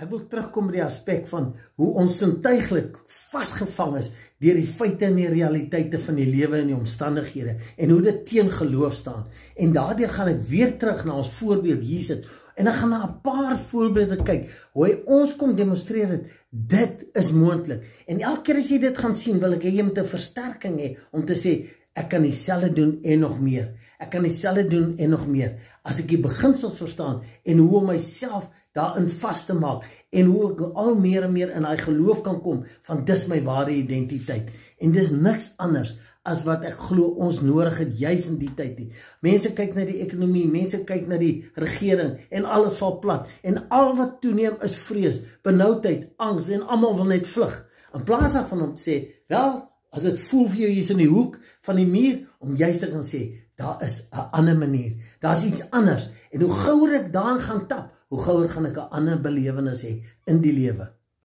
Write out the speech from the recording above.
Ek wil terugkom by die aspek van hoe ons sintuiglik vasgevang is deur die feite en die realiteite van die lewe en die omstandighede en hoe dit teen geloof staan. En daardeur gaan ek weer terug na ons voorbeeld Jesus en ek gaan na 'n paar voorbeelde kyk hoe hy ons kom demonstreer het, dit is moontlik. En elke keer as jy dit gaan sien, wil ek hê jy moet 'n versterking hê om te sê, ek kan dieselfde doen en nog meer. Ek kan dieselfde doen en nog meer. As ek die beginsels verstaan en hoe om myself daarin vas te maak en hoe ek al meer en meer in daai geloof kan kom van dis my ware identiteit. En dis niks anders as wat ek glo ons nodig het juis in die tyd nie. Mense kyk na die ekonomie, mense kyk na die regering en alles val plat en al wat toeneem is vrees, benoudheid, angs en almal wil net vlug. In plaas daarvan om te sê, wel, as dit voel vir jou hier's in die hoek van die muur, om juist te gaan sê, daar is 'n ander manier, daar's iets anders. En hoe gouer ek daarin gaan tap, hoe gouer gaan ek 'n ander belewenis hê in die lewe.